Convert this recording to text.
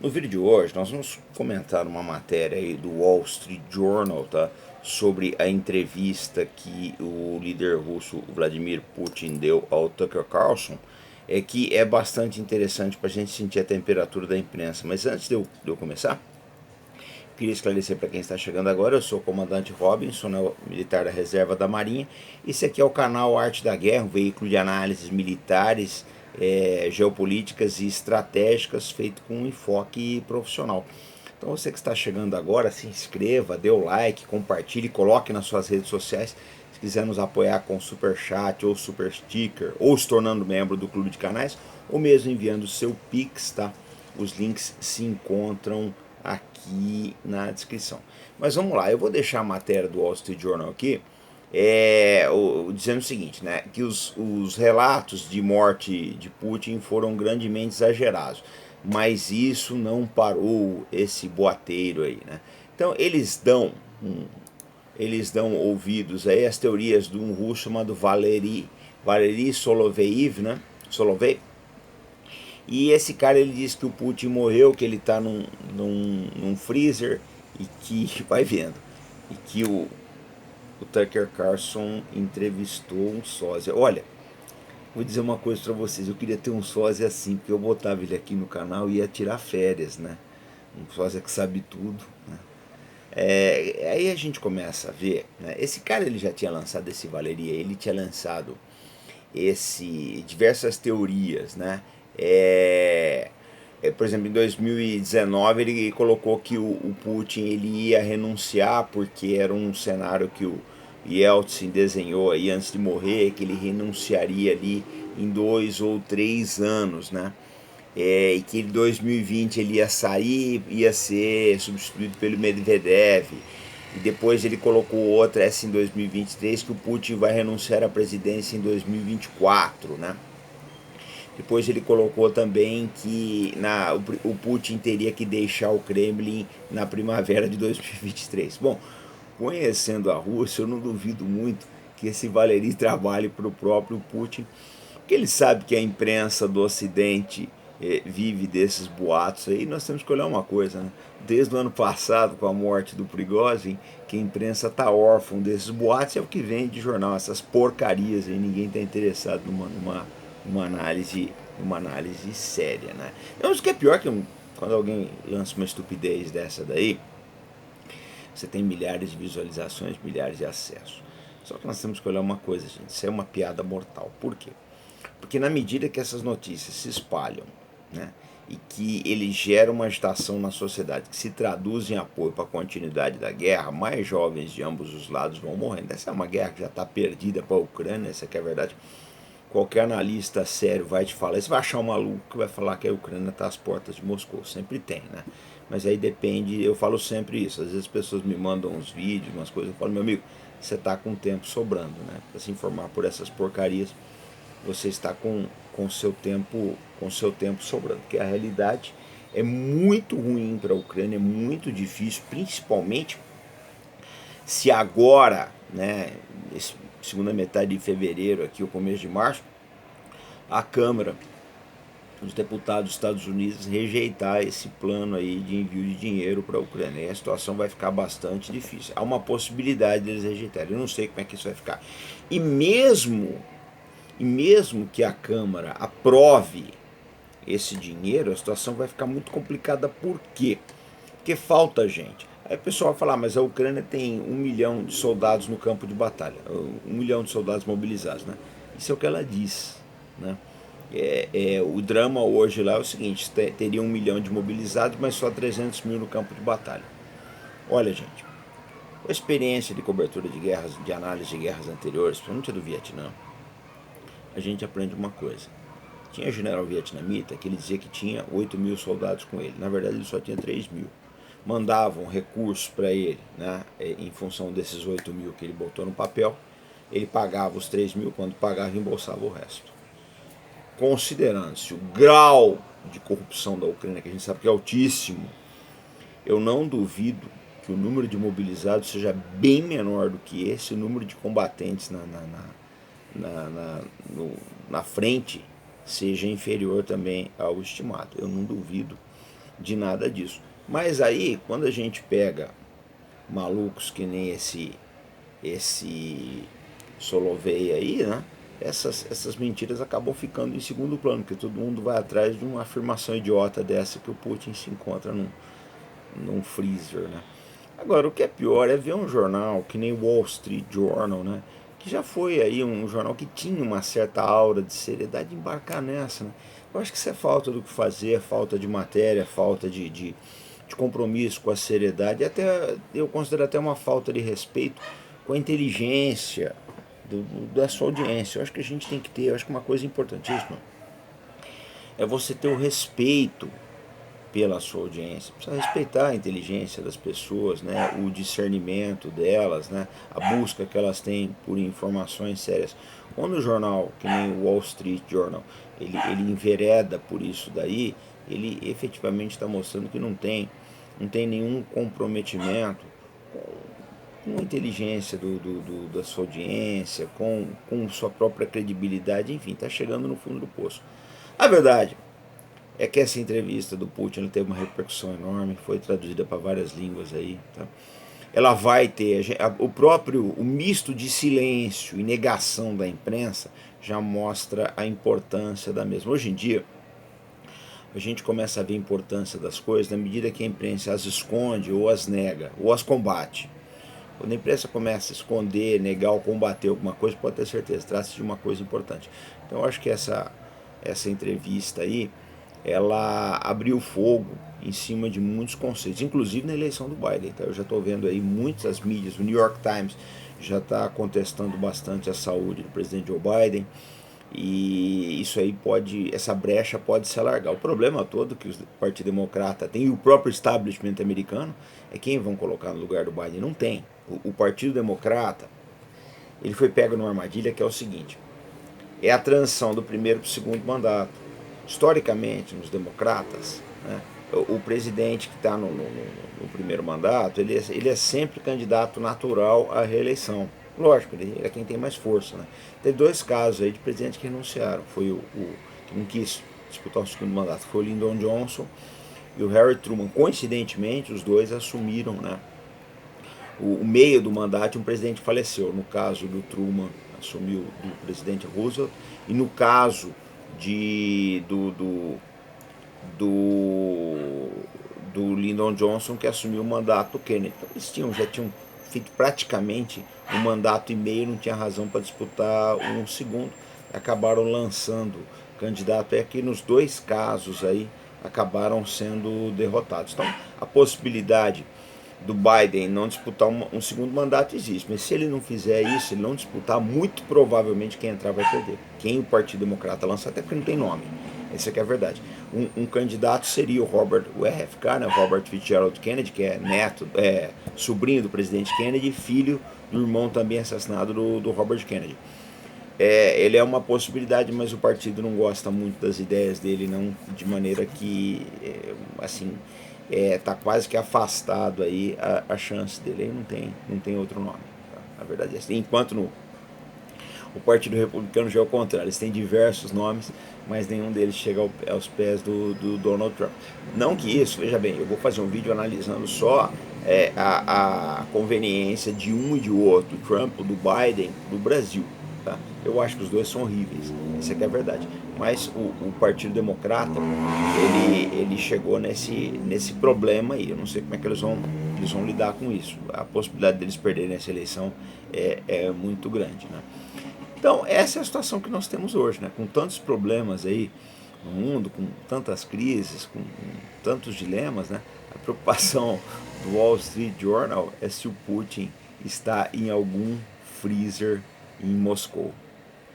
No vídeo de hoje nós vamos comentar uma matéria aí do Wall Street Journal, tá? Sobre a entrevista que o líder russo Vladimir Putin deu ao Tucker Carlson, que é bastante interessante para a gente sentir a temperatura da imprensa. Mas antes de eu começar, queria esclarecer para quem está chegando agora, eu sou o comandante Robinson, né, militar da reserva da Marinha. Esse aqui é o canal Arte da Guerra, um veículo de análises militares, geopolíticas e estratégicas, feito com um enfoque profissional. Então você que está chegando agora, se inscreva, dê o like, compartilhe, coloque nas suas redes sociais. Se quiser nos apoiar com super chat ou super sticker, ou se tornando membro do clube de canais, ou mesmo enviando o seu Pix, tá? Os links se encontram aqui na descrição. Mas vamos lá, eu vou deixar a matéria do Wall Street Journal aqui, dizendo o seguinte, né, que os relatos de morte de Putin foram grandemente exagerados, mas isso não parou esse boateiro aí, né? Então eles dão ouvidos aí às teorias de um russo chamado Valery Soloveiv, né? Soloveiv. E esse cara, ele diz que o Putin morreu, que ele está num freezer e que vai vendo. E que o Tucker Carlson entrevistou um sósia. Olha, vou dizer uma coisa para vocês, eu queria ter um sósia assim, porque eu botava ele aqui no canal e ia tirar férias, né? Um sósia que sabe tudo, né? Aí a gente começa a ver, né? Esse cara, ele já tinha lançado esse Valeria, ele tinha lançado diversas teorias, né? Por exemplo, em 2019 ele colocou que o Putin ele ia renunciar porque era um cenário que o Yeltsin desenhou aí antes de morrer, que ele renunciaria ali em 2 ou 3 anos, né? E que em 2020 ele ia sair, ia ser substituído pelo Medvedev. E depois ele colocou outra, essa em 2023, que o Putin vai renunciar à presidência em 2024, né? Depois ele colocou também que o Putin teria que deixar o Kremlin na primavera de 2023. Bom, conhecendo a Rússia, eu não duvido muito que esse Valery trabalhe para o próprio Putin, porque ele sabe que a imprensa do Ocidente vive desses boatos aí. Nós temos que olhar uma coisa, né? Desde o ano passado, com a morte do Prigozhin, que a imprensa está órfã desses boatos, é o que vem de jornal, essas porcarias aí, ninguém está interessado numa análise séria, né? Então, isso que é pior que quando alguém lança uma estupidez dessa daí, você tem milhares de visualizações, milhares de acessos. Só que nós temos que olhar uma coisa, gente, isso é uma piada mortal. Por quê? Porque na medida que essas notícias se espalham, né, e que ele gera uma agitação na sociedade, que se traduz em apoio para a continuidade da guerra, mais jovens de ambos os lados vão morrendo. Essa é uma guerra que já está perdida para a Ucrânia, essa aqui é a verdade. Qualquer analista sério vai te falar, você vai achar um maluco que vai falar que a Ucrânia está às portas de Moscou, sempre tem, né? Mas aí depende, eu falo sempre isso, às vezes as pessoas me mandam uns vídeos, umas coisas, eu falo, meu amigo, você está com tempo sobrando, né? Para se informar por essas porcarias, você está com seu tempo sobrando, porque a realidade é muito ruim para a Ucrânia, é muito difícil, principalmente se agora, né, segunda metade de fevereiro, aqui o começo de março, a Câmara dos Deputados dos Estados Unidos rejeitar esse plano aí de envio de dinheiro para a Ucrânia. E a situação vai ficar bastante difícil. Há uma possibilidade deles rejeitarem. Eu não sei como é que isso vai ficar. E mesmo que a Câmara aprove esse dinheiro, a situação vai ficar muito complicada. Por quê? Porque falta gente. Aí o pessoal vai falar, mas a Ucrânia tem 1 milhão de soldados no campo de batalha, 1 milhão de soldados mobilizados, né? Isso é o que ela diz, né? O drama hoje lá é o seguinte, teria 1 milhão de mobilizados, mas só 300 mil no campo de batalha. Olha, gente, com a experiência de cobertura de guerras, de análise de guerras anteriores, principalmente do Vietnã, a gente aprende uma coisa. Tinha general vietnamita que ele dizia que tinha 8 mil soldados com ele. Na verdade, ele só tinha 3 mil. Mandavam recursos para ele, né, em função desses 8 mil que ele botou no papel. Ele pagava os 3 mil, quando pagava, embolsava o resto. Considerando-se o grau de corrupção da Ucrânia, que a gente sabe que é altíssimo, eu não duvido que o número de mobilizados seja bem menor do que esse, o número de combatentes na frente seja inferior também ao estimado. Eu não duvido de nada disso. Mas aí, quando a gente pega malucos que nem esse Solovey aí, né? Essas mentiras acabam ficando em segundo plano, porque todo mundo vai atrás de uma afirmação idiota dessa que o Putin se encontra num freezer, né? Agora, o que é pior é ver um jornal que nem o Wall Street Journal, né? Que já foi aí um jornal que tinha uma certa aura de seriedade, embarcar nessa, né? Eu acho que isso é falta do que fazer, falta de matéria, falta de compromisso com a seriedade, até eu considero até uma falta de respeito com a inteligência da sua audiência. Eu acho que a gente tem que ter, eu acho que uma coisa importantíssima é você ter o respeito pela sua audiência. Precisa respeitar a inteligência das pessoas, né? O discernimento delas, né? A busca que elas têm por informações sérias. Quando o jornal, que nem o Wall Street Journal, ele envereda por isso daí, ele efetivamente está mostrando que não tem nenhum comprometimento com a inteligência da sua audiência, com sua própria credibilidade, enfim, está chegando no fundo do poço. A verdade é que essa entrevista do Putin ela teve uma repercussão enorme, foi traduzida para várias línguas aí, tá? Ela vai ter, o misto de silêncio e negação da imprensa já mostra a importância da mesma. Hoje em dia, a gente começa a ver a importância das coisas na medida que a imprensa as esconde ou as nega, ou as combate. Quando a imprensa começa a esconder, negar ou combater alguma coisa, pode ter certeza, trata-se de uma coisa importante. Então eu acho que essa entrevista aí, ela abriu fogo em cima de muitos conceitos, inclusive na eleição do Biden. Tá? Eu já estou vendo aí muitas mídias, o New York Times já está contestando bastante a saúde do presidente Joe Biden, e isso aí essa brecha pode se alargar. O problema todo que o Partido Democrata tem, e o próprio establishment americano, é quem vão colocar no lugar do Biden. Não tem. O Partido Democrata, ele foi pego numa armadilha que é o seguinte, é a transição do primeiro para o segundo mandato. Historicamente, nos democratas, né, o presidente que está no primeiro mandato, ele é sempre candidato natural à reeleição. Lógico, ele é quem tem mais força. Né? Teve dois casos aí de presidentes que renunciaram. Foi o que não quis disputar o segundo mandato. Foi o Lyndon Johnson e o Harry Truman. Coincidentemente, os dois assumiram, né, o meio do mandato e um presidente faleceu. No caso do Truman, assumiu do presidente Roosevelt. E no caso do, do Lyndon Johnson, que assumiu o mandato do Kennedy. Então eles já tinham feito praticamente um mandato e meio, não tinha razão para disputar um segundo. Acabaram lançando candidato, é que nos dois casos aí acabaram sendo derrotados. Então a possibilidade do Biden não disputar um segundo mandato existe, mas se ele não fizer isso, ele não disputar, muito provavelmente quem entrar vai perder. Quem o Partido Democrata lança, até porque não tem nome, essa aqui é a verdade. Um candidato seria o RFK, né, Robert Fitzgerald Kennedy, que é sobrinho do presidente Kennedy, filho do irmão também assassinado do Robert Kennedy. Ele é uma possibilidade, mas o partido não gosta muito das ideias dele, não, de maneira que, assim, tá quase que afastado aí a chance dele. Aí não tem outro nome. Tá? A verdade é assim. Enquanto o Partido Republicano já é o contrário, eles têm diversos nomes, mas nenhum deles chega aos pés do Donald Trump. Não que isso, veja bem, eu vou fazer um vídeo analisando só a conveniência de um e de outro, do Trump, do Biden, do Brasil. Tá? Eu acho que os dois são horríveis, isso aqui é a verdade. Mas o Partido Democrata, ele chegou nesse problema aí. Eu não sei como é que eles vão lidar com isso. A possibilidade deles perderem essa eleição é muito grande. Né? Então, essa é a situação que nós temos hoje, né? Com tantos problemas aí no mundo, com tantas crises, com tantos dilemas, né? A preocupação do Wall Street Journal é se o Putin está em algum freezer em Moscou.